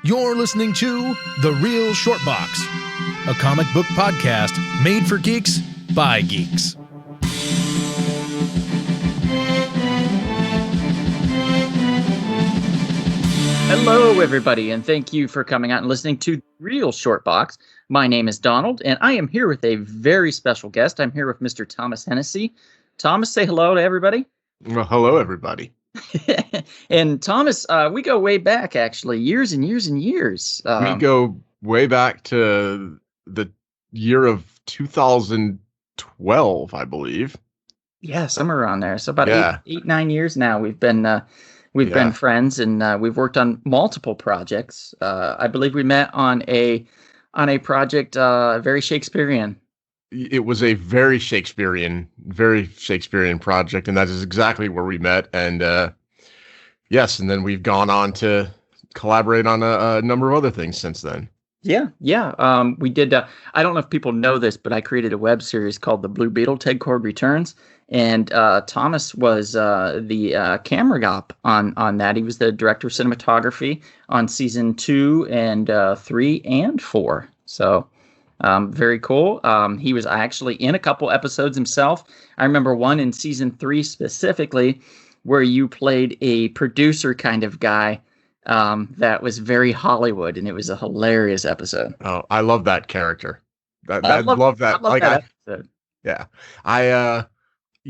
You're listening to The Real Short Box, a comic book podcast made for geeks by geeks. Hello, everybody, and thank you for coming out and listening to Real Short Box. My name is Donald, and I am here with a very special guest. I'm here with Mr. Thomas Hennessy. Thomas, say hello to everybody. Well, hello, everybody. And Thomas, we go way back, actually, years and years and years. We go way back to the year of 2012, I believe. Yeah, somewhere around there. So about 9 years now we've been friends, and we've worked on multiple projects. I believe we met on a project very Shakespearean. It was a very Shakespearean project, and that is exactly where we met. And yes, and then we've gone on to collaborate on a number of other things since then. Yeah. We did. I don't know if people know this, but I created a web series called The Blue Beetle: Ted Cord Returns, and Thomas was the camera op on that. He was the director of cinematography on season 2 and 3 and 4. So. Very cool. He was actually in a couple episodes himself. I remember one in season 3 specifically where you played a producer kind of guy that was very Hollywood, and it was a hilarious episode. Oh, I love that character. I love that. I love that episode.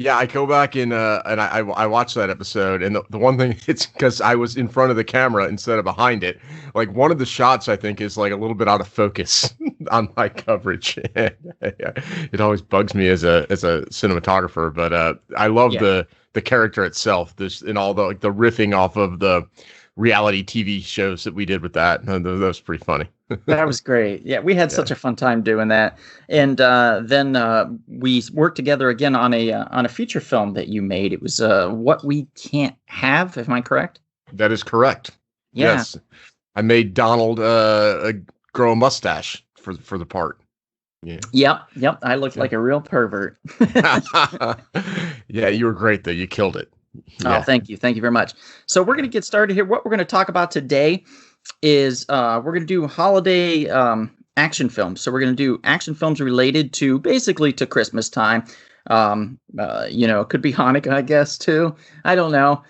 I go back and I watched that episode, and the one thing, it's because I was in front of the camera instead of behind it. Like, one of the shots, I think, is like a little bit out of focus on my coverage. It always bugs me as a cinematographer, but I love the character itself. This and all the riffing off of the reality TV shows that we did with that. That was pretty funny. That was great. Yeah, we had such a fun time doing that. And then we worked together again on a feature film that you made. It was What We Can't Have. Am I correct? That is correct. Yeah. Yes. I made Donald grow a mustache for the part. Yeah. Yep. I looked like a real pervert. Yeah, you were great, though. You killed it. Yeah. Oh, thank you. Thank you very much. So we're going to get started here. What we're going to talk about today is we're going to do holiday action films. So we're going to do action films related to basically to Christmas time. It could be Hanukkah, I guess, too. I don't know.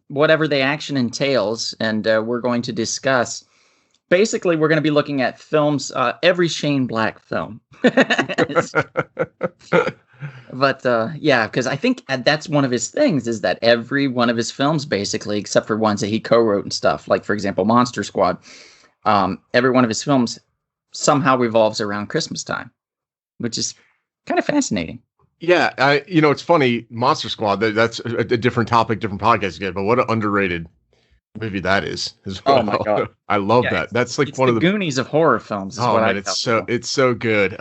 Whatever the action entails. And we're going to discuss. Basically, we're going to be looking at films, every Shane Black film. But because I think that's one of his things is that every one of his films, basically, except for ones that he co-wrote and stuff, like, for example, Monster Squad, every one of his films somehow revolves around Christmas time, which is kind of fascinating. Yeah, it's funny, Monster Squad, that's a different topic, different podcast again, but what an underrated movie that is as well. Oh my God. I love that. That's like one of the Goonies of horror films. It's so good.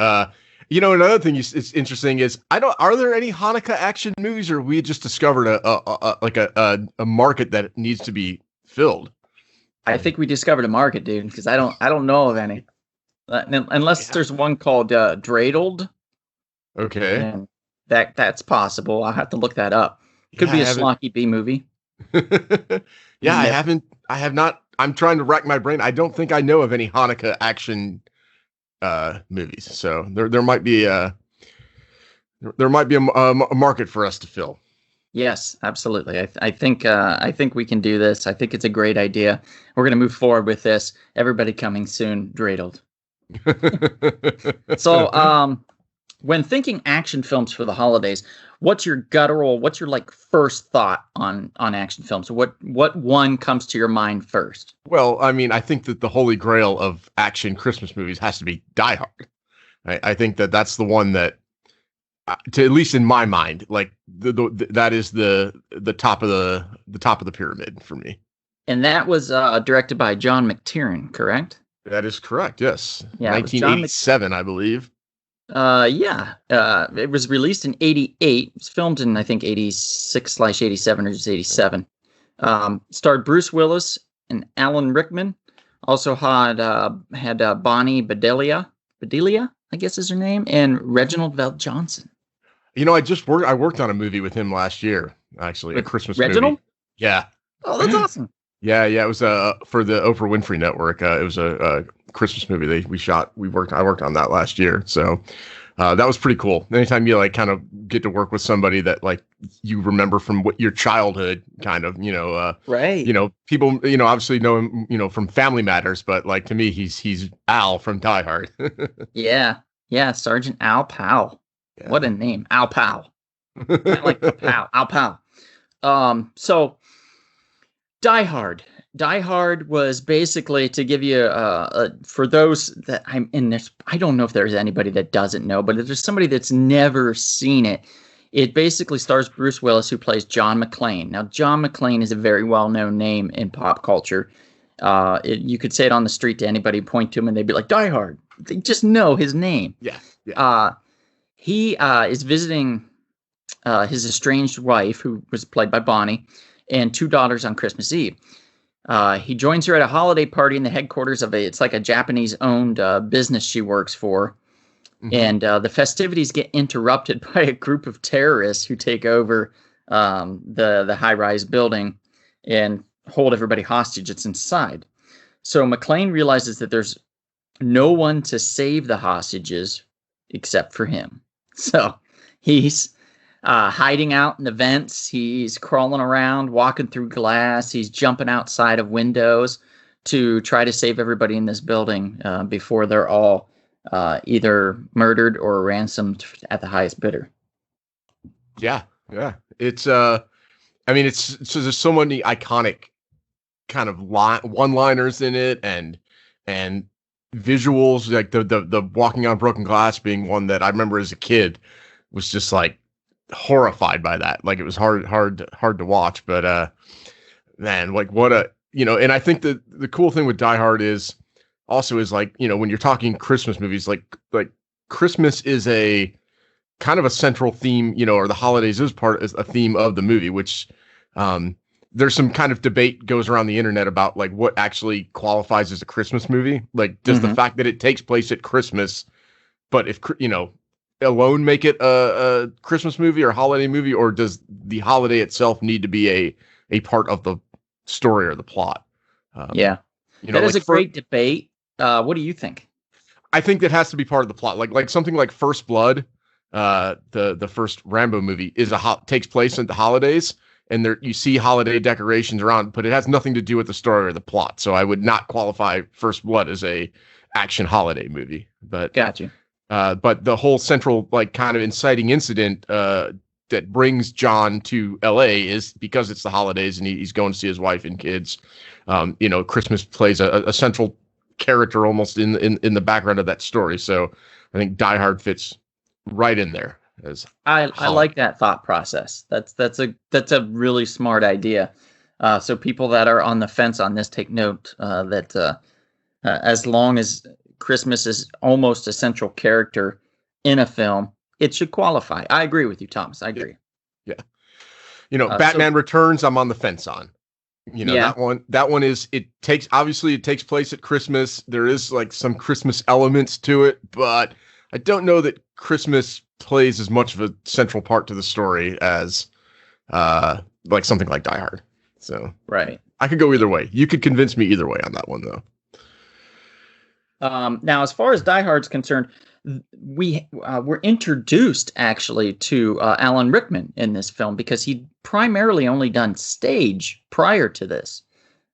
Another thing it's interesting is are there any Hanukkah action movies, or we just discovered a market that needs to be filled? I think we discovered a market, dude, because I don't know of any, unless there's one called Dreidled. Okay, and that's possible. I'll have to look that up. Could be a schlocky B movie. Yeah, I have not. I'm trying to rack my brain. I don't think I know of any Hanukkah action movies, so there might be a market for us to fill. Yes, absolutely. I think we can do this. I think it's a great idea. We're going to move forward with this. Everybody coming soon, Dreidled. So, when thinking action films for the holidays, what's your first thought on action films? What one comes to your mind first? Well, I mean, I think that the holy grail of action Christmas movies has to be Die Hard. I think that's the one that, at least in my mind, like that is the top of the pyramid for me. And that was directed by John McTiernan, correct? That is correct. Yes, yeah, 1987, I believe. It was released in 88. It was filmed in, I think, 86/87 or just 87. Starred Bruce Willis and Alan Rickman. Also had Bonnie Bedelia, I guess is her name, and Reginald VelJohnson. I worked on a movie with him last year, actually, a Christmas Reginald? movie. Yeah. Oh, that's awesome. Yeah, yeah, it was for the Oprah Winfrey Network. It was a Christmas movie I worked on that last year. So that was pretty cool. Anytime you like kind of get to work with somebody that like you remember from what your childhood kind of, Right. people, obviously know him, from Family Matters, but like to me, he's Al from Die Hard. Yeah. Yeah. Sergeant Al Powell. Yeah. What a name. Al Powell. I like the Powell. Al Powell. So Die Hard. Die Hard was basically to give you for those that I'm in this. I don't know if there's anybody that doesn't know, but if there's somebody that's never seen it, it basically stars Bruce Willis, who plays John McClane. Now, John McClane is a very well-known name in pop culture. You could say it on the street to anybody, point to him, and they'd be like, Die Hard. They just know his name. Yeah. Yeah. He is visiting his estranged wife, who was played by Bonnie, and 2 daughters on Christmas Eve. He joins her at a holiday party in the headquarters of it's like a Japanese-owned business she works for. Mm-hmm. And the festivities get interrupted by a group of terrorists who take over the high-rise building and hold everybody hostage that's inside. So McClane realizes that there's no one to save the hostages except for him. So he's hiding out in the vents. He's crawling around, walking through glass. He's jumping outside of windows to try to save everybody in this building before they're all either murdered or ransomed at the highest bidder. Yeah. It's so there's so many iconic kind of one-liners in it, and visuals, like the walking on broken glass being one that I remember as a kid was just like horrified by that. Like it was hard to watch, but man, like what a, and I think the cool thing with Die Hard is like, when you're talking Christmas movies, like Christmas is a kind of a central theme, or the holidays is a theme of the movie, which there's some kind of debate goes around the internet about like what actually qualifies as a Christmas movie. Like, does the fact that it takes place at Christmas, but if, alone make it a Christmas movie or holiday movie, or does the holiday itself need to be a part of the story or the plot? That is a great debate. What do you think? I think that has to be part of the plot. Like something like First Blood, the first Rambo movie takes place at the holidays, and there you see holiday decorations around, but it has nothing to do with the story or the plot. So I would not qualify First Blood as a action holiday movie. But got you. But the whole central, like, kind of inciting incident that brings John to L.A. is because it's the holidays and he's going to see his wife and kids. Christmas plays a central character almost in the background of that story. So I think Die Hard fits right in there. I like that thought process. That's a really smart idea. So people that are on the fence on this, take note that as long as Christmas is almost a central character in a film, it should qualify. I agree with you, Thomas. I agree. Yeah. Batman Returns, I'm on the fence on. That one is, it takes place at Christmas. There is like some Christmas elements to it, but I don't know that Christmas plays as much of a central part to the story as like something like Die Hard. So right. I could go either way. You could convince me either way on that one, though. Now, as far as Die Hard's concerned, we were introduced actually to Alan Rickman in this film because he'd primarily only done stage prior to this.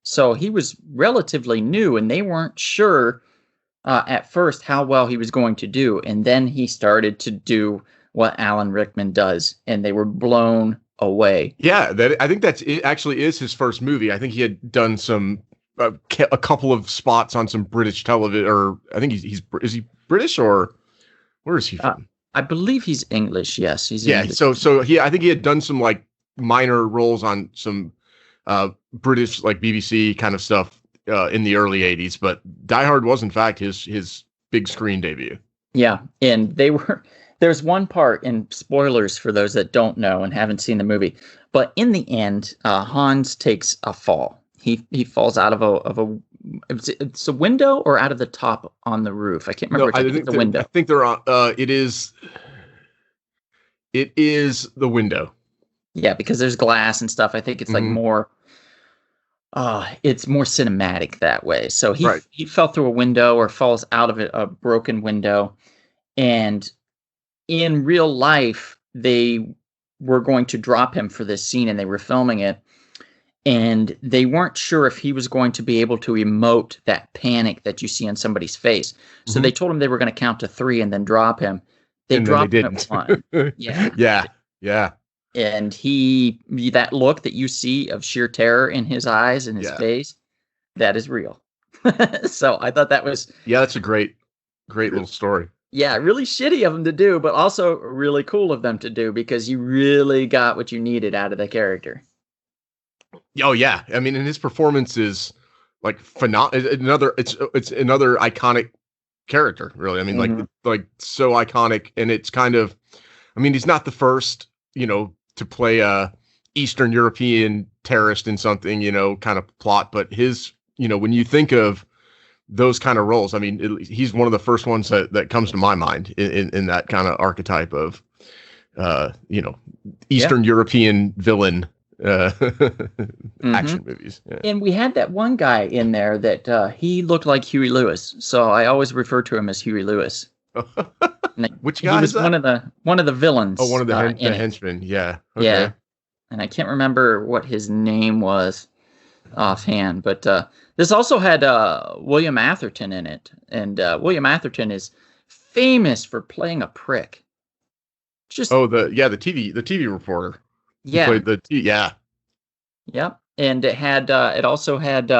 So he was relatively new, and they weren't sure at first how well he was going to do. And then he started to do what Alan Rickman does, and they were blown away. Yeah, I think it actually is his first movie. I think he had done some a couple of spots on some British television, or I think is he British, or where is he from? I believe he's English. Yes, he's English. So I think he had done some like minor roles on some British like BBC kind of stuff in the early 80s, but Die Hard was in fact his big screen debut. Yeah, and there's one part, in spoilers for those that don't know and haven't seen the movie, but in the end, Hans takes a fall. He falls out of it's a window or out of the top on the roof. I can't remember. No, I think the window. I think they're on. It is the window. Yeah, because there's glass and stuff. I think it's like more it's more cinematic that way. So Right. he fell through a window or falls out of a broken window, and in real life they were going to drop him for this scene, and they were filming it, and they weren't sure if he was going to be able to emote that panic that you see on somebody's face. So they told him they were going to count to 3 and then drop him. They dropped him at 1. Yeah. Yeah. And that look that you see of sheer terror in his eyes and his face, that is real. So I thought that was... Yeah, that's a great little story. Yeah, really shitty of them to do, but also really cool of them to do, because you really got what you needed out of the character. Oh yeah, I mean, and his performance is like phenomenal. It's another iconic character, really. I mean, like so iconic, and it's kind of, I mean, he's not the first, to play a Eastern European terrorist in something, kind of plot, but his, when you think of those kind of roles, I mean, he's one of the first ones that comes to my mind in that kind of archetype of, Eastern European villain action movies. Yeah. And we had that one guy in there that he looked like Huey Lewis, so I always refer to him as Huey Lewis. Which guy? He was is that? one of the villains. Oh, one of the henchmen. Yeah. Okay. Yeah. And I can't remember what his name was offhand, but this also had William Atherton in it, and William Atherton is famous for playing a prick. Just the TV reporter. Yeah. He played Yep. And it also had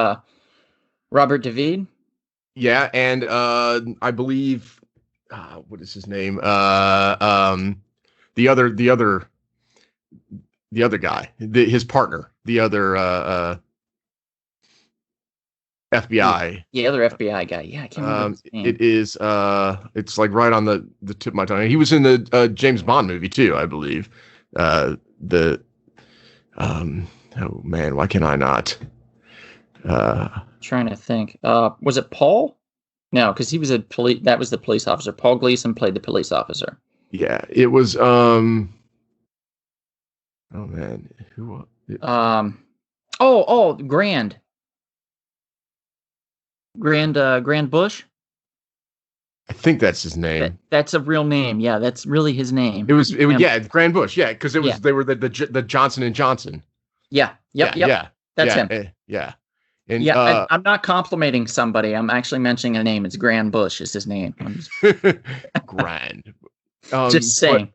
Robert David. Yeah, and I believe what is his name? The other guy, his partner, the other FBI. The other FBI guy. Yeah, I can't remember his name. It is it's like right on the tip of my tongue. He was in the James Bond movie too, I believe. Oh man, why can I not? Trying to think. Was it Paul? No, because he was that was the police officer. Paul Gleason played the police officer. Yeah, it was oh man, who Grand Bush. I think that's his name. That's a real name. Yeah, that's really his name. It was Grand Bush. Yeah, because they were the Johnson and Johnson. Yeah. Yep. That's him. Yeah. And I'm not complimenting somebody. I'm actually mentioning a name. It's Grand Bush is his name. Grand. Just saying.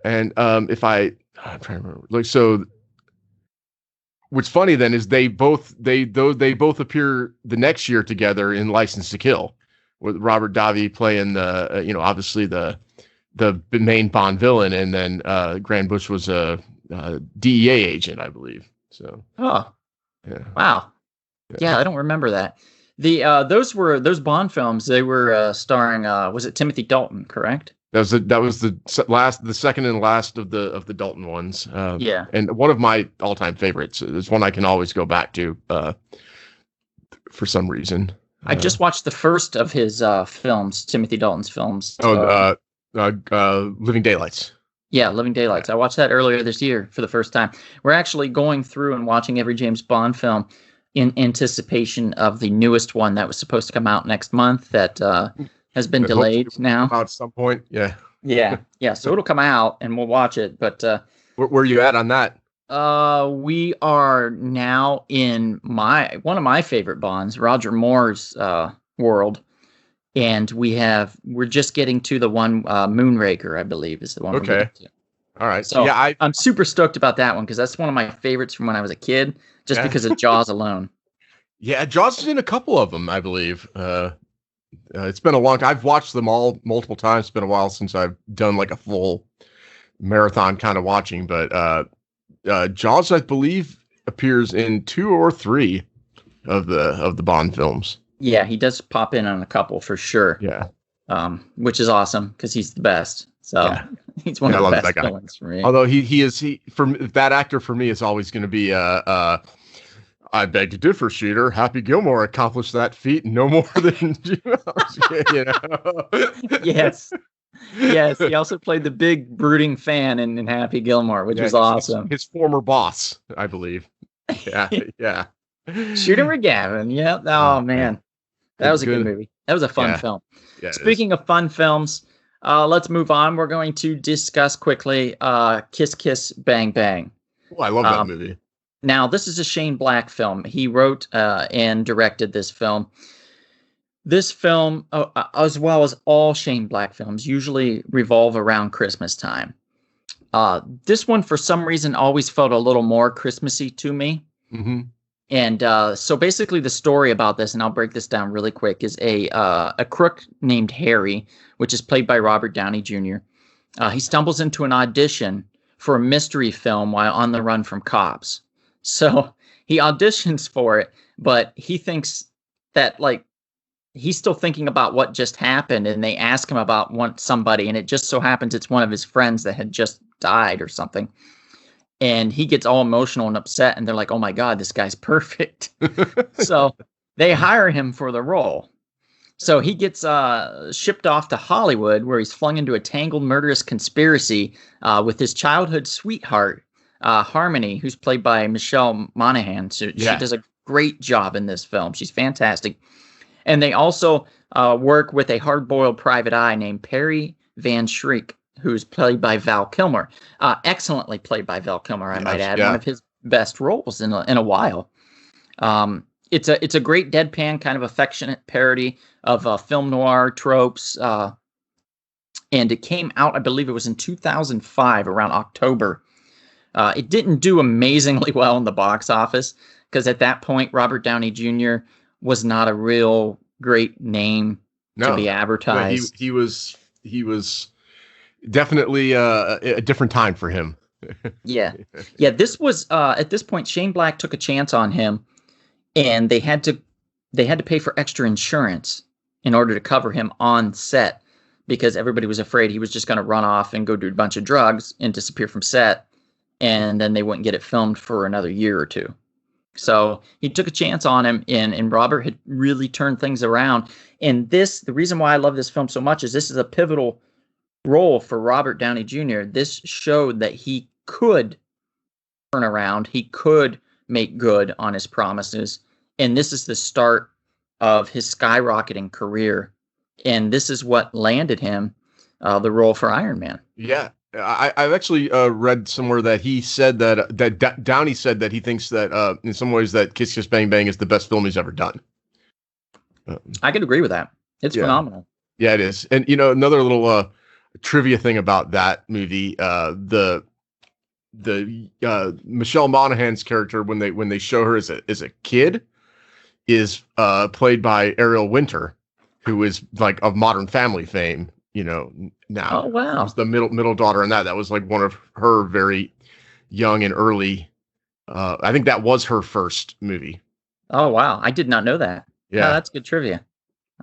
And I'm trying to remember. Like, so what's funny then is they both appear the next year together in License to Kill, with Robert Davi playing the obviously the main Bond villain, and then Grand Bush was a DEA agent, I believe. So wow, yeah, I don't remember that. Those Bond films. They were starring was it Timothy Dalton, correct? That was the second and last of the Dalton ones. And one of my all-time favorites. It's one I can always go back to for some reason. I just watched the first of his films, Timothy Dalton's films. Living Daylights. Yeah, Living Daylights. I watched that earlier this year for the first time. We're actually going through and watching every James Bond film in anticipation of the newest one that was supposed to come out next month that has been delayed now. At some point, yeah. Yeah. So it'll come out and we'll watch it. But where are you at on that? We are now in one of my favorite Bonds, Roger Moore's world. And we're just getting to the one, Moonraker, I believe, is the one. Okay. We're getting to. All right. So yeah, I'm super stoked about that one because that's one of my favorites from when I was a kid, just because of Jaws alone. Yeah, Jaws is in a couple of them, I believe. It's been a long time. I've watched them all multiple times. It's been a while since I've done like a full marathon kind of watching, but Jaws, I believe, appears in 2 or 3 of the Bond films. Yeah, he does pop in on a couple for sure. Yeah. Which is awesome because he's the best. So he's one of the best villains for me. Although that actor for me is always going to be I beg to differ, Sheeter. Happy Gilmore accomplished that feat no more than 2 hours. Yes. Yes, he also played the big brooding fan in Happy Gilmore, which was awesome. His former boss, I believe. Yeah, yeah. Shooter McGavin. Yep. Oh man, that was a good movie. That was a fun Yeah. film. Yeah. Speaking of fun films, let's move on. We're going to discuss quickly Kiss Kiss Bang Bang. Oh, I love that movie. Now, this is a Shane Black film. He wrote and directed this film. This film, as well as all Shane Black films, usually revolve around Christmas time. This one, for some reason, always felt a little more Christmassy to me. Mm-hmm. And so basically the story about this, and I'll break this down really quick, is a crook named Harry, which is played by Robert Downey Jr. He stumbles into an audition for a mystery film while on the run from cops. So he auditions for it, but he thinks that, like, he's still thinking about what just happened, and they ask him about somebody, and it just so happens it's one of his friends that had just died or something. And he gets all emotional and upset, and they're like, oh my God, this guy's perfect. So they hire him for the role. So he gets shipped off to Hollywood, where he's flung into a tangled, murderous conspiracy with his childhood sweetheart, Harmony, who's played by Michelle Monaghan. So she does a great job in this film. She's fantastic. And they also work with a hard-boiled private eye named Perry Van Schreck, who's played by Val Kilmer. Excellently played by Val Kilmer, I might add. One of his best roles in a while. It's a great deadpan, kind of affectionate parody of film noir tropes. And it came out, I believe it was in 2005, around October. It didn't do amazingly well in the box office, because at that point, Robert Downey Jr. was not a real great name to be advertised. He was definitely a different time for him. Yeah. This was at this point, Shane Black took a chance on him, and they had to pay for extra insurance in order to cover him on set, because everybody was afraid he was just going to run off and go do a bunch of drugs and disappear from set, and then they wouldn't get it filmed for another year or two. So he took a chance on him, and Robert had really turned things around. And the reason why I love this film so much is this is a pivotal role for Robert Downey Jr. This showed that he could turn around. He could make good on his promises. And this is the start of his skyrocketing career. And this is what landed him the role for Iron Man. Yeah. I've actually read somewhere that he said that Downey said that he thinks that in some ways that Kiss Kiss Bang Bang is the best film he's ever done. I could agree with that. It's phenomenal. Yeah, it is. And another little trivia thing about that movie, the Michelle Monaghan's character when they show her as a kid is played by Ariel Winter, who is like of Modern Family fame. Now. Oh wow! Was the middle daughter in that. That was like one of her very young and early. I think that was her first movie. Oh wow! I did not know that. Yeah, that's good trivia.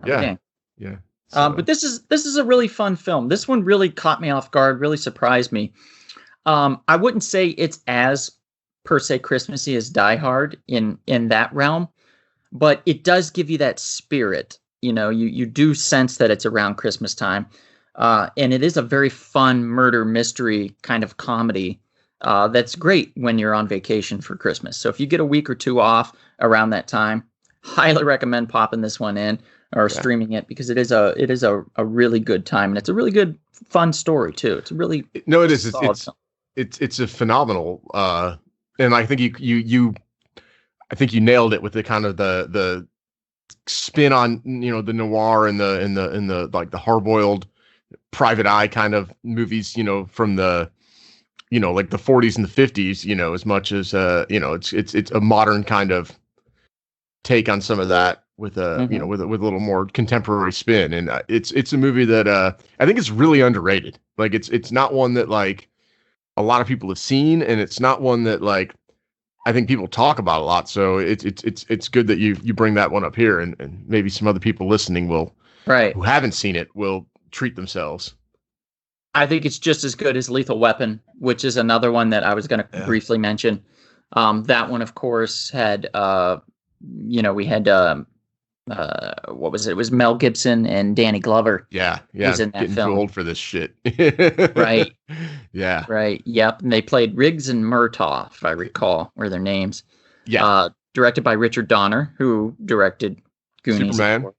Okay. Yeah. So. But this is a really fun film. This one really caught me off guard. Really surprised me. I wouldn't say it's as per se Christmassy as Die Hard in that realm, but it does give you that spirit. You do sense that it's around Christmas time. And it is a very fun murder mystery kind of comedy that's great when you're on vacation for Christmas. So if you get a week or two off around that time, highly recommend popping this one in or streaming it, because it is a really good time, and it's a really good fun story too. It's a really it is. It's a phenomenal. And I think you nailed it with the kind of the spin on the noir and the like the hard-boiled private eye kind of movies, from the like the 40s and the 50s, as much as it's a modern kind of take on some of that with a with a little more contemporary spin. And it's a movie that I think is really underrated. Like it's not one that like a lot of people have seen, and it's not one that like I think people talk about a lot. So it's good that you bring that one up here, and maybe some other people listening who haven't seen it will treat themselves. I think it's just as good as Lethal Weapon, which is another one that I was going to briefly mention. That one, of course, had we had what was it? It was Mel Gibson and Danny Glover. Yeah, was in that getting film. too old for this shit. Right. Yeah. Right. Yep. And they played Riggs and Murtaugh, if I recall, were their names. Yeah. Directed by Richard Donner, who directed Goonies. Superman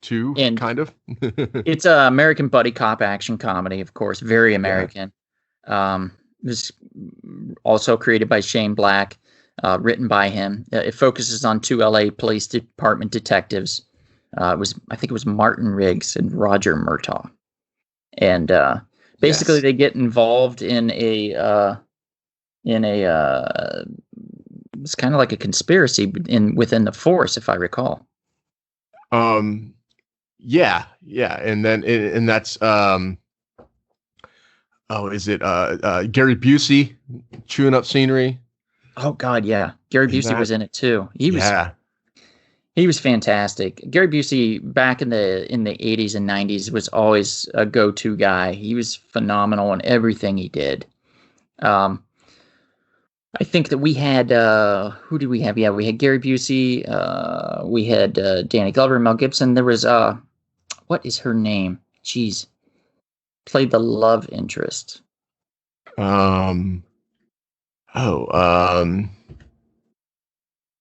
2, and kind of. It's an American buddy cop action comedy, of course, very American. It was also created by Shane Black, written by him. It focuses on 2 LA Police Department detectives. I think it was Martin Riggs and Roger Murtaugh. And basically they get involved in a it's kind of like a conspiracy within the force, if I recall. Yeah, and that's is it Gary Busey chewing up scenery? Oh God, yeah. Gary Busey was in it too. He was fantastic. Gary Busey back in the 80s and 90s was always a go-to guy. He was phenomenal in everything he did. I think that we had who did we have? Yeah, we had Gary Busey, we had Danny Glover, Mel Gibson. There was what is her name? Jeez. Played the love interest. Oh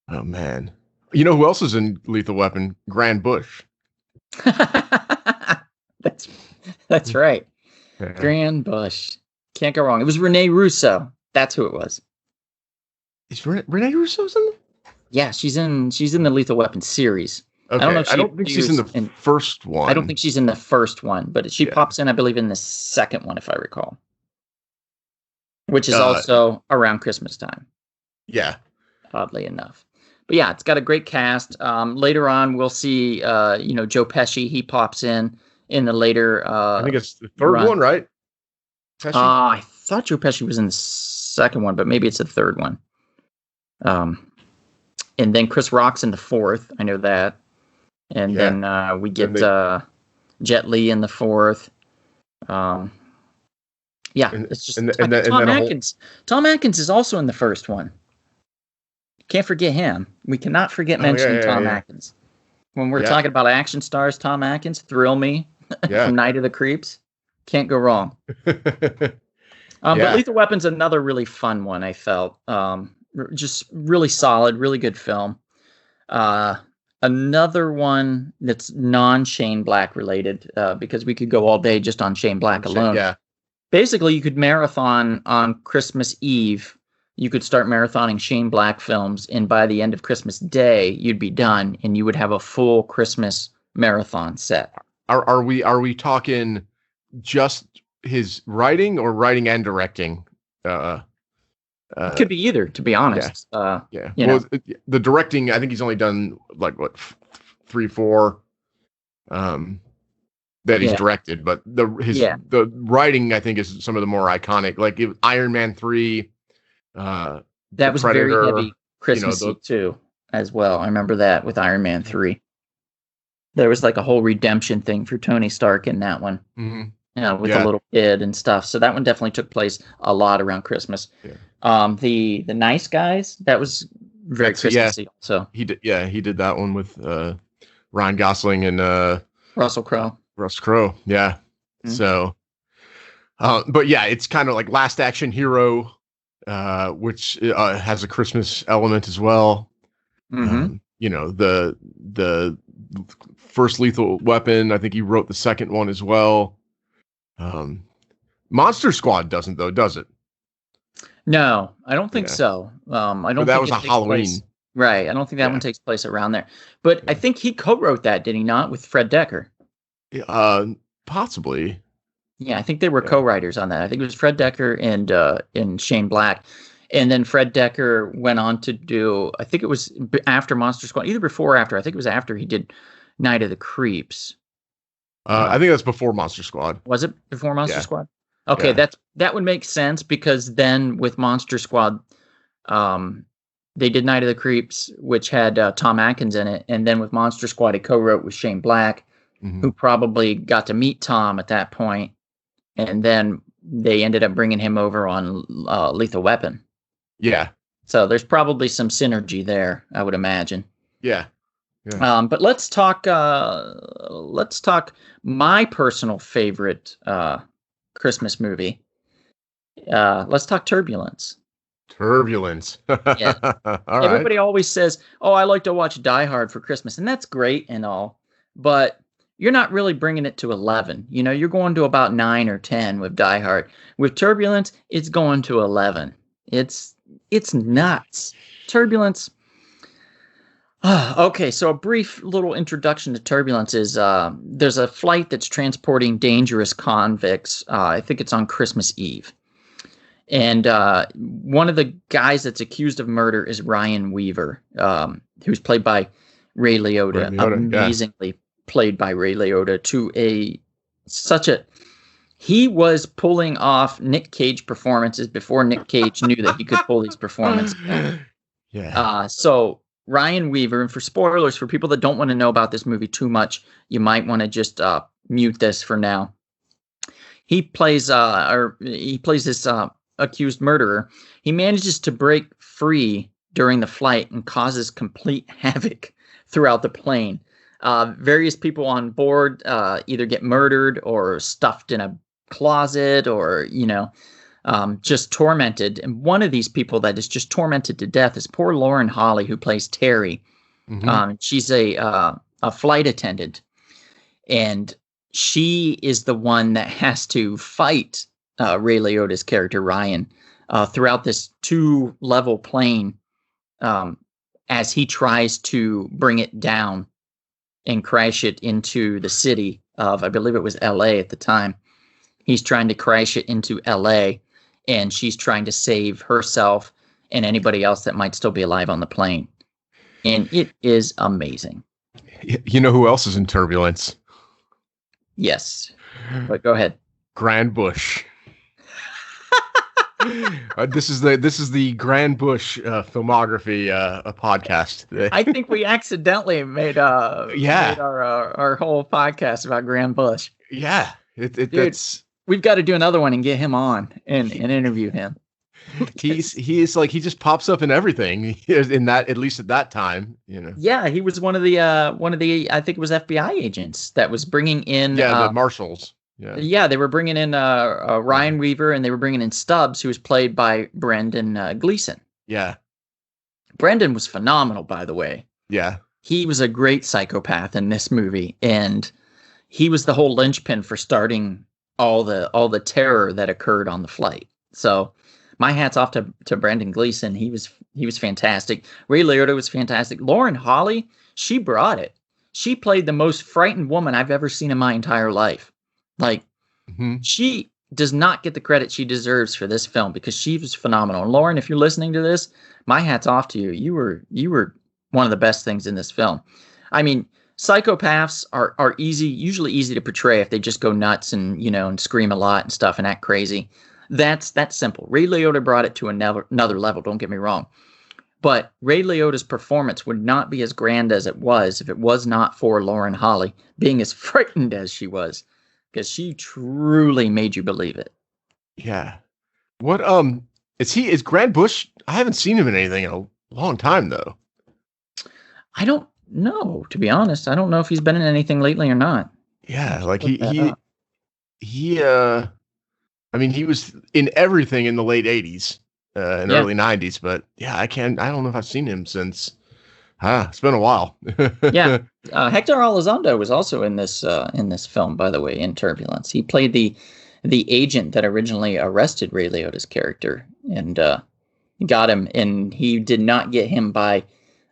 man. You know who else is in Lethal Weapon? Grand Bush. That's right. Yeah. Grand Bush. Can't go wrong. It was Rene Russo. That's who it was. Is Rene Russo's in there? Yeah, she's in the Lethal Weapon series. Okay. I don't think she's in the first one. I don't think she's in the first one, but she pops in, I believe, in the second one, if I recall. Which is also around Christmas time. Yeah. Oddly enough. But yeah, it's got a great cast. Later on, we'll see, Joe Pesci. He pops in the later. I think it's the third one, right? I thought Joe Pesci was in the second one, but maybe it's the third one. And then Chris Rock's in the fourth. I know that. And then we get Jet Li in the fourth. It's just Tom Atkins. Tom Atkins is also in the first one. Can't forget him. We cannot forget mentioning Tom Atkins. When we're talking about action stars, Tom Atkins, Thrill Me from Night of the Creeps. Can't go wrong. But Lethal Weapon's another really fun one, I felt. Just really solid, really good film. Another one that's non-Shane Black related, because we could go all day just on Shane Black alone. Yeah. Basically, you could marathon on Christmas Eve. You could start marathoning Shane Black films, and by the end of Christmas Day, you'd be done, and you would have a full Christmas marathon set. Are we talking just his writing or writing and directing? It could be either, to be honest. The directing, I think he's only done like 3, 4 that he's directed, but the writing, I think, is some of the more iconic, like Iron Man 3. That was Predator, very heavy Christmassy too, as well. I remember that with Iron Man 3. There was like a whole redemption thing for Tony Stark in that one. Mm-hmm. With a little kid and stuff. So that one definitely took place a lot around Christmas. Yeah. The Nice Guys, that was very Christmassy. So he did that one with Ryan Gosling and Russell Crowe. Yeah. Mm-hmm. So, but yeah, it's kind of like Last Action Hero, which has a Christmas element as well. Mm-hmm. The first Lethal Weapon, I think he wrote the second one as well. Monster Squad doesn't, though, does it? No, I don't think so. I don't. But that was a Halloween, right? I don't think that one takes place around there. But I think he co-wrote that, did he not, with Fred Decker? Possibly. Yeah, I think they were co-writers on that. I think it was Fred Decker and Shane Black, and then Fred Decker went on to do. I think it was after Monster Squad, either before or after. I think it was after he did Night of the Creeps. I think that's before Monster Squad. Was it before Monster Squad? Okay, that would make sense, because then with Monster Squad, they did Night of the Creeps, which had Tom Atkins in it, and then with Monster Squad, he co-wrote with Shane Black, who probably got to meet Tom at that point, and then they ended up bringing him over on Lethal Weapon. Yeah. So there's probably some synergy there, I would imagine. Yeah. Yeah. But let's talk. My personal favorite Christmas movie. Let's talk Turbulence. Turbulence. Yeah. All right. Everybody always says, "Oh, I like to watch Die Hard for Christmas," and that's great and all, but you're not really bringing it to 11. You know, you're going to about 9 or 10 with Die Hard. With Turbulence, it's going to 11. It's nuts. Turbulence. Okay, so a brief little introduction to Turbulence is there's a flight that's transporting dangerous convicts. I think it's on Christmas Eve. And one of the guys that's accused of murder is Ryan Weaver, who's played by Ray Liotta, amazingly played by Ray Liotta he was pulling off Nick Cage performances before Nick Cage knew that he could pull these performances. Yeah. So Ryan Weaver, and for spoilers, for people that don't want to know about this movie too much, you might want to just mute this for now. He plays this accused murderer. He manages to break free during the flight and causes complete havoc throughout the plane. Various people on board either get murdered or stuffed in a closet or, just tormented. And one of these people that is just tormented to death is poor Lauren Holly, who plays Terry. Mm-hmm. She's a flight attendant, and she is the one that has to fight Ray Liotta's character Ryan throughout this 2-level plane as he tries to bring it down and crash it into the city of, I believe it was LA at the time. He's trying to crash it into LA, and she's trying to save herself and anybody else that might still be alive on the plane. And it is amazing. You know who else is in Turbulence? Yes, but go ahead. Grand Bush. This is the Grand Bush filmography podcast. I think we accidentally made our whole podcast about Grand Bush. Yeah, Dude, it's we've got to do another one and get him on and interview him. he just pops up in everything in that, at least at that time, Yeah, he was one of the I think it was FBI agents that was bringing in the marshals. Yeah, they were bringing in Ryan Weaver, and they were bringing in Stubbs, who was played by Brendan Gleeson. Yeah. Brendan was phenomenal, by the way. Yeah. He was a great psychopath in this movie, and he was the whole linchpin for starting all the terror that occurred on the flight. So my hat's off to Brendan Gleeson. He was fantastic. Ray Liotta was fantastic. Lauren Holly, she brought it. She played the most frightened woman I've ever seen in my entire life. Like, she does not get the credit she deserves for this film because she was phenomenal. And Lauren, if you're listening to this, my hat's off to you. You were one of the best things in this film. I mean, psychopaths are usually easy to portray if they just go nuts and and scream a lot and stuff and act crazy. That's simple. Ray Liotta brought it to another level. Don't get me wrong, but Ray Liotta's performance would not be as grand as it was if it was not for Lauren Holly being as frightened as she was. Because she truly made you believe it. Yeah. What is Grand Bush? I haven't seen him in anything in a long time though. I don't know, to be honest. I don't know if he's been in anything lately or not. Yeah, like he I mean, he was in everything in the late 80s and early 90s, but yeah, I don't know if I've seen him since. It's been a while. Yeah. Hector Elizondo was also in this film, by the way, in Turbulence. He played the agent that originally arrested Ray Liotta's character and got him, and he did not get him by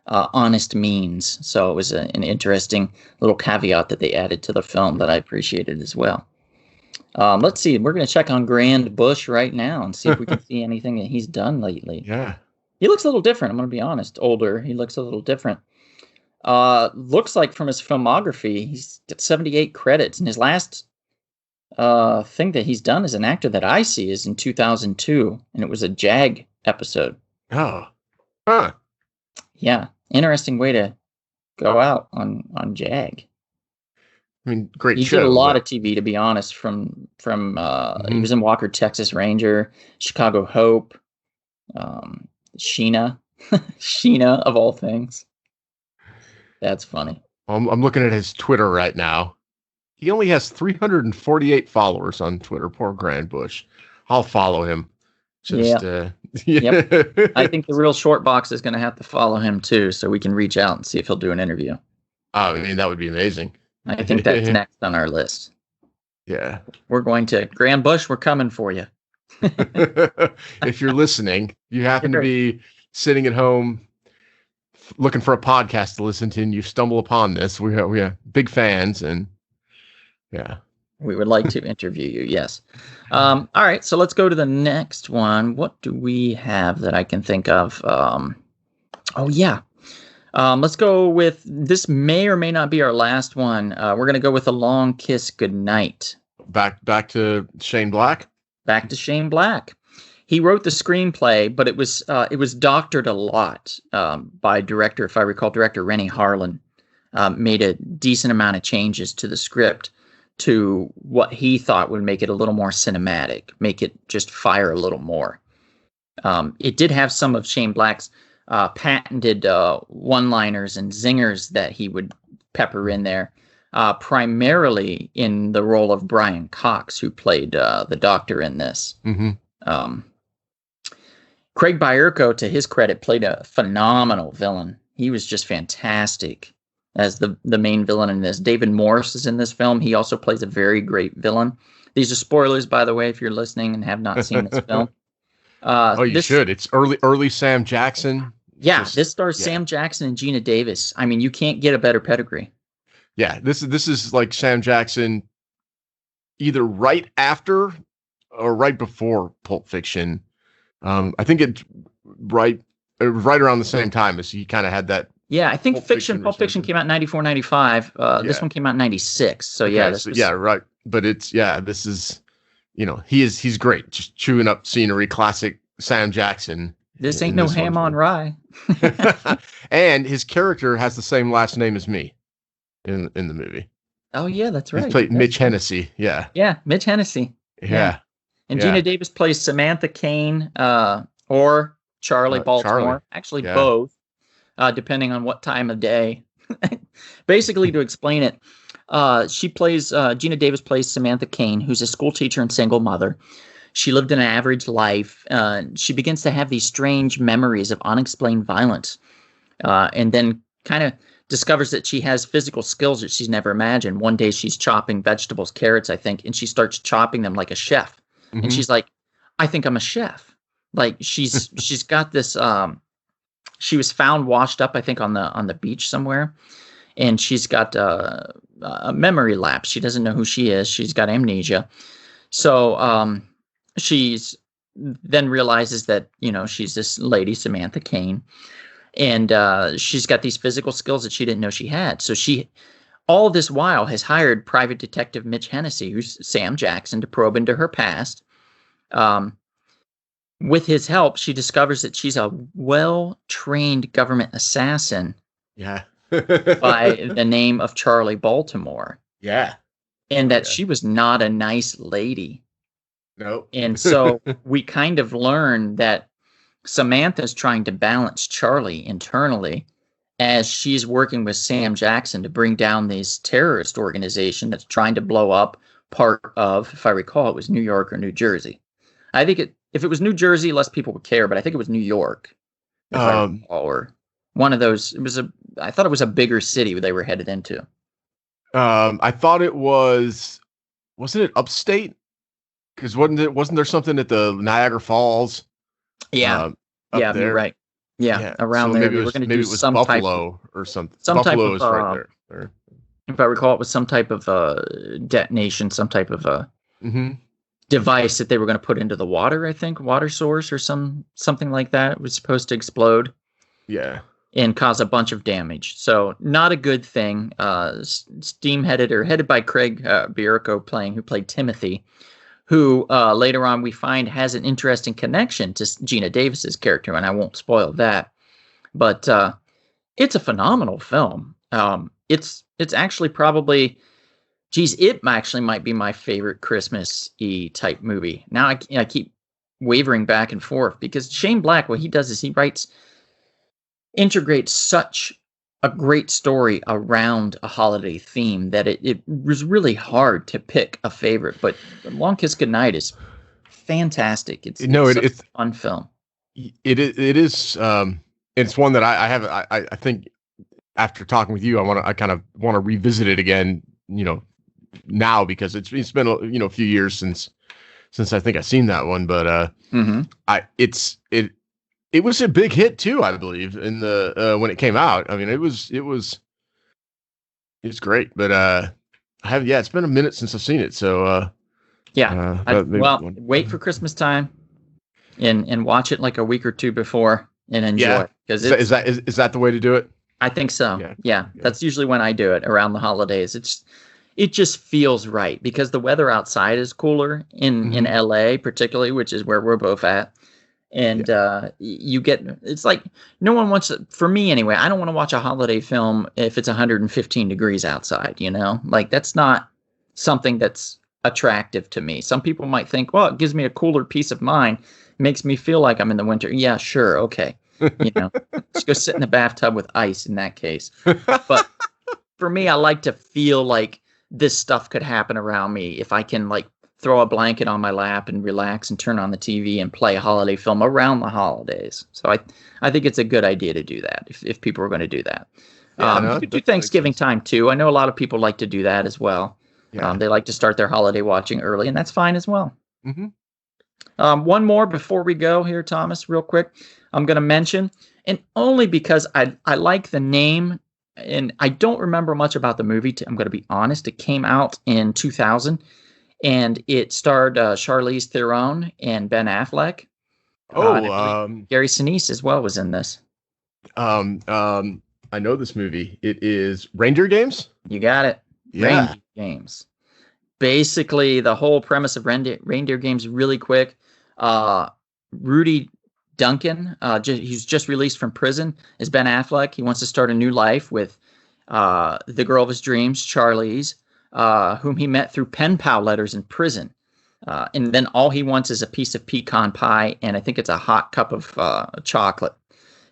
honest means. So it was an interesting little caveat that they added to the film that I appreciated as well. Let's see. We're going to check on Grand Bush right now and see if we can see anything that he's done lately. Yeah. He looks a little different. I'm going to be honest. Older. He looks a little different. Looks like from his filmography, he's got 78 credits. And his last thing that he's done as an actor that I see is in 2002. And it was a JAG episode. Oh. Huh. Yeah. Interesting way to go out on JAG. I mean, great he show. He did a lot of TV, to be honest, from he was in Walker, Texas Ranger, Chicago Hope, Sheena, Sheena of all things. That's funny. I'm looking at his Twitter right now. He only has 348 followers on Twitter. Poor Grand Bush. I'll follow him. Just Yep. I think the real short box is going to have to follow him too, so we can reach out and see if he'll do an interview. Oh, I mean, that would be amazing. I think that's next on our list. Yeah. We're going to Grand Bush. We're coming for you. If you're listening, you happen to be sitting at home looking for a podcast to listen to, and you stumble upon this. We are big fans, and yeah. We would like to interview you, yes. All right, so let's go to the next one. What do we have that I can think of? Let's go with, this may or may not be our last one. We're going to go with A Long Kiss Goodnight. Back to Shane Black? Back to Shane Black. He wrote the screenplay, but it was doctored a lot by director, if I recall, director Rennie Harlan. Made a decent amount of changes to the script to what he thought would make it a little more cinematic, make it just fire a little more. It did have some of Shane Black's patented one-liners and zingers that he would pepper in there, primarily in the role of Brian Cox, who played the doctor in this. Mm-hmm. Craig Bierko, to his credit, played a phenomenal villain. He was just fantastic as the main villain in this. David Morse is in this film. He also plays a very great villain. These are spoilers, by the way, if you're listening and have not seen this film. You should. It's early Sam Jackson. Yeah, this stars Sam Jackson and Gina Davis. I mean, you can't get a better pedigree. Yeah, this is like Sam Jackson either right after or right before Pulp Fiction. I think it was right around the same time as he kind of had that. Yeah, I think Pulp Fiction came out in 94, 95. This one came out in 96. So okay, right. But this is, he's great. Just chewing up scenery, classic Sam Jackson. This ain't no ham on rye. And his character has the same last name as me in the movie. Oh yeah, that's right. He played Mitch Hennessy. Yeah. Yeah, Mitch Hennessy. Yeah. And Gina Davis plays Samantha Kane or Charlie Baltimore. Charlie. Actually, both, depending on what time of day. Basically, to explain it, Gina Davis plays Samantha Kane, who's a school teacher and single mother. She lived an average life. She begins to have these strange memories of unexplained violence, and then kind of discovers that she has physical skills that she's never imagined. One day she's chopping vegetables, carrots, I think, and she starts chopping them like a chef. Mm-hmm. And she's like, I think I'm a chef. Like she's got this, she was found washed up, I think, on the beach somewhere. And she's got a memory lapse. She doesn't know who she is. She's got amnesia. So she's then realizes that, she's this lady, Samantha Kane. And she's got these physical skills that she didn't know she had. So she, all this while, has hired private detective Mitch Hennessy, who's Sam Jackson, to probe into her past. With his help, she discovers that she's a well-trained government assassin. Yeah. By the name of Charlie Baltimore. Yeah. And that she was not a nice lady. No. And so we kind of learn that Samantha's trying to balance Charlie internally as she's working with Sam Jackson to bring down this terrorist organization that's trying to blow up part of, if I recall, it was New York or New Jersey. I think if it was New Jersey, less people would care, but I think it was New York. Or one of those. I thought it was a bigger city they were headed into. I thought it wasn't it upstate? Because wasn't there something at the Niagara Falls? Yeah. There? You're right. Yeah, around so there. Maybe it was some Buffalo or something. Buffalo is right there. If I recall, it was some type of detonation, some type of device that they were going to put into the water, I think, water source or something like that. It was supposed to explode. Yeah. And cause a bunch of damage. So not a good thing. Headed by Craig Bierko, who played Timothy, who later on we find has an interesting connection to Gina Davis's character, and I won't spoil that. But it's a phenomenal film. It's actually probably, it actually might be my favorite Christmas-y type movie. Now I keep wavering back and forth because Shane Black, what he does is he integrates such a great story around a holiday theme that it was really hard to pick a favorite. But Long Kiss Goodnight is fantastic. It's No, such a fun film. It is. It's one that I have. I think after talking with you, I kind of want to revisit it again. Now because it's been a few years since I think I've seen that one. But it was a big hit too, I believe, in the when it came out. I mean, it's great. But it's been a minute since I've seen it. So wait for Christmas time. And watch it like a week or two before and enjoy it. Because is that the way to do it? I think so. Yeah. That's usually when I do it around the holidays. It just feels right because the weather outside is cooler in LA, particularly, which is where we're both at. And it's like no one wants to, for me anyway, I don't want to watch a holiday film if it's 115 degrees outside, like that's not something that's attractive to me. Some people might think, well, it gives me a cooler peace of mind. Makes me feel like I'm in the winter. Yeah, sure. Okay. Just go sit in the bathtub with ice in that case. But for me, I like to feel like this stuff could happen around me if I can like throw a blanket on my lap and relax and turn on the TV and play a holiday film around the holidays. So I think it's a good idea to do that if people are going to do that. You could do Thanksgiving time too. I know a lot of people like to do that as well. Yeah. They like to start their holiday watching early, and that's fine as well. Mm-hmm. One more before we go here, Thomas, real quick. I'm going to mention, and only because I like the name, and I don't remember much about the movie. I'm going to be honest. It came out in 2000, and it starred Charlize Theron and Ben Affleck. Gary Sinise as well was in this. I know this movie. It is Reindeer Games. You got it. Yeah. Reindeer Games. Basically, the whole premise of Reindeer Games, really quick. Rudy Duncan, he's just released from prison, is Ben Affleck. He wants to start a new life with the girl of his dreams, Charlize, whom he met through pen pal letters in prison. And then all he wants is a piece of pecan pie, and I think it's a hot cup of chocolate.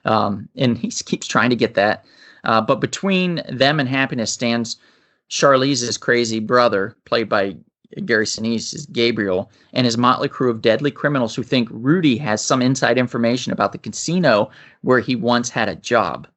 And he keeps trying to get that. But between them and happiness stands Charlize's crazy brother, played by Gary Sinise, is Gabriel, and his motley crew of deadly criminals who think Rudy has some inside information about the casino where he once had a job.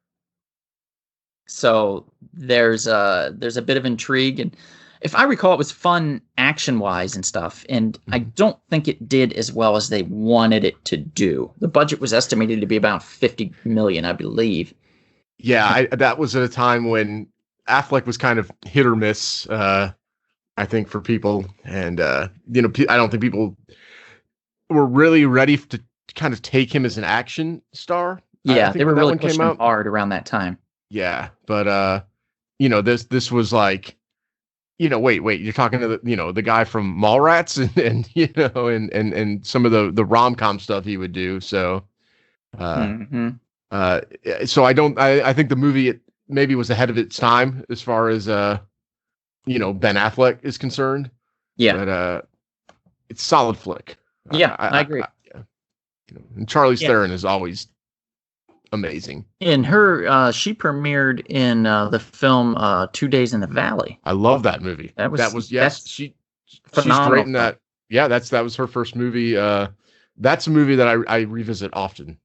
So there's a bit of intrigue, and if I recall, it was fun action-wise and stuff, and I don't think it did as well as they wanted it to do. The budget was estimated to be about $50 million, I believe. Yeah, that was at a time when Affleck was kind of hit or miss, I think, for people. And, I don't think people were really ready to kind of take him as an action star. Yeah, they were really pushing him hard around that time. Yeah, but, this was like, wait, you're talking to the guy from Mallrats and some of the rom-com stuff he would do. So, so I think the movie, maybe was ahead of its time as far as Ben Affleck is concerned. Yeah, but it's a solid flick. Yeah, I agree. And Charlize Theron is always amazing. And her, she premiered in the film 2 Days in the Valley. I love that movie. She's great in that. Yeah, that was her first movie. That's a movie that I revisit often.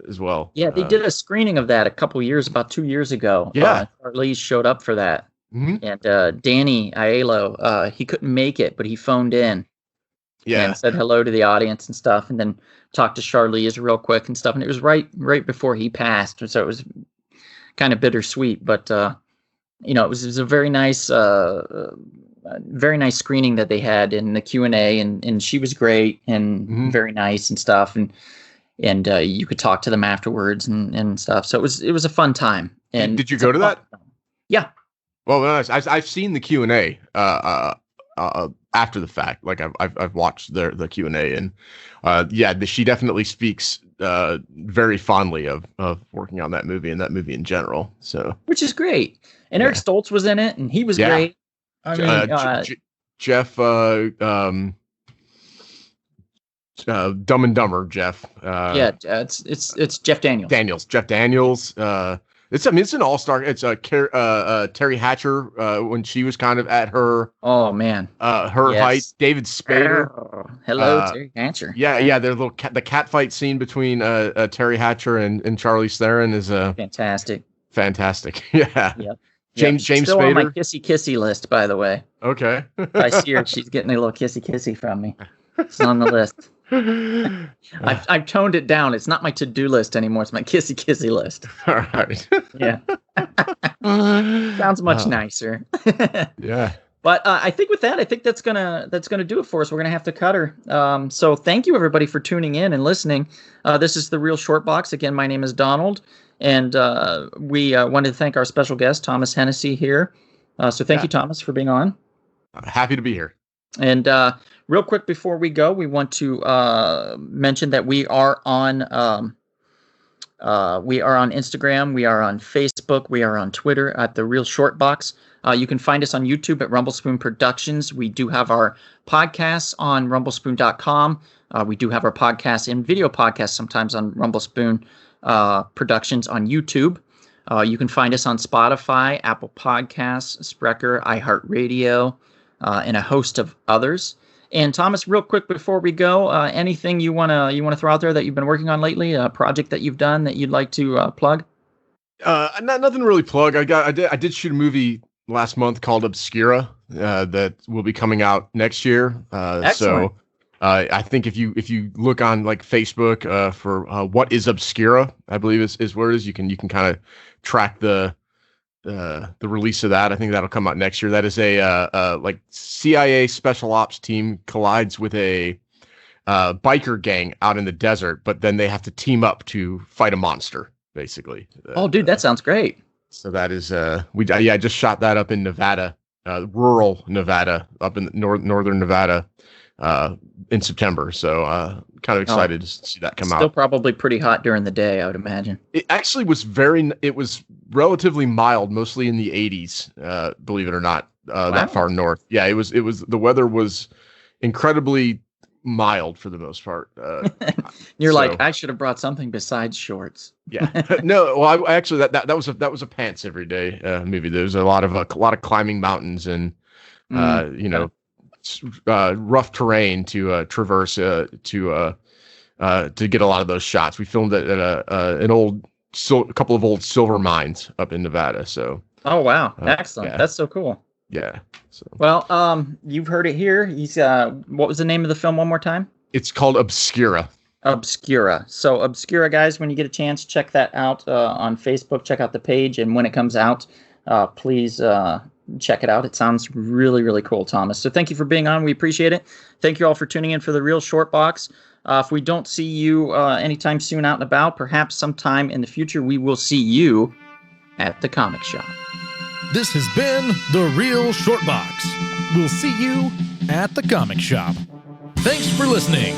As well. Yeah, they did a screening of that about 2 years ago. Yeah. Charlize showed up for that. Mm-hmm. And Danny Aiello, he couldn't make it, but he phoned in. Yeah. And said hello to the audience and stuff, and then talked to Charlize real quick and stuff. And it was right before he passed, so it was kind of bittersweet. But it was a very nice screening that they had in the Q&A, and she was great and very nice and stuff. And you could talk to them afterwards and stuff. So it was a fun time. And did you go to that? Yeah. Well, nice. I've seen the Q&A after the fact. Like I've watched the Q&A, and she definitely speaks very fondly of working on that movie and that movie in general. So which is great. And Eric Stoltz was in it, and he was great. I mean, Jeff. Dumb and Dumber Jeff. It's Jeff Daniels. Jeff Daniels. It's an all-star. It's Terry Hatcher when she was kind of at her man, her yes. height. David Spader. Oh, hello, Terry Hatcher. Yeah. Their little the cat fight scene between Terry Hatcher and Charlize Theron is fantastic. Yeah. Yep. James still Spader. on my kissy list, by the way. Okay. If I see her, she's getting a little kissy from me. It's on the list. I've toned it down. It's not my to-do list anymore. It's my kissy list. All right. Yeah. Sounds much nicer. Yeah. But I think with that, I think that's gonna do it for us. We're gonna have to cut her. So thank you everybody for tuning in and listening. This is The Real Short Box. Again, my name is Donald, and we wanted to thank our special guest, Thomas Hennessy here. So thank you, Thomas, for being on. Happy to be here. And real quick before we go, we want to mention that we are on Instagram, we are on Facebook, we are on Twitter at The Real Short Box. You can find us on YouTube at Rumblespoon Productions. We do have our podcasts on rumblespoon.com. We do have our podcasts and video podcasts sometimes on Rumblespoon Productions on YouTube. You can find us on Spotify, Apple Podcasts, Spreaker, iHeartRadio, and a host of others. And Thomas, real quick before we go, anything you wanna throw out there that you've been working on lately? A project that you've done that you'd like to plug? Nothing to really plug. I did shoot a movie last month called Obscura that will be coming out next year. So I think if you look on like Facebook for what is Obscura, I believe is where it is. You can kind of track the release of that. I think that'll come out next year. That is a like CIA special ops team collides with a biker gang out in the desert, but then they have to team up to fight a monster, basically. Oh, dude, that sounds great. So that is I just shot that up in Nevada, rural Nevada, up in northern Nevada, in September. So kind of excited to see that come out. Still probably pretty hot during the day, I would imagine. It actually was it was relatively mild, mostly in the 80s, believe it or not, that far north. Yeah, it was the weather was incredibly mild for the most part. You're like, I should have brought something besides shorts. Yeah. No, well, I actually that was a pants every day movie. There's a lot of climbing mountains and rough terrain to traverse to get a lot of those shots. We filmed it at a couple of old silver mines up in Nevada. So. Oh wow! Excellent. Yeah. That's so cool. Yeah. So. Well, you've heard it here. He's what was the name of the film one more time? It's called Obscura. Obscura. So Obscura, guys, when you get a chance, check that out on Facebook. Check out the page, and when it comes out, please check it out. It sounds really, really cool, Thomas. So thank you for being on. We appreciate it. Thank you all for tuning in for The Real Short Box. If we don't see you anytime soon out and about, perhaps sometime in the future, we will see you at the comic shop. This has been The Real Short Box. We'll see you at the comic shop. Thanks for listening.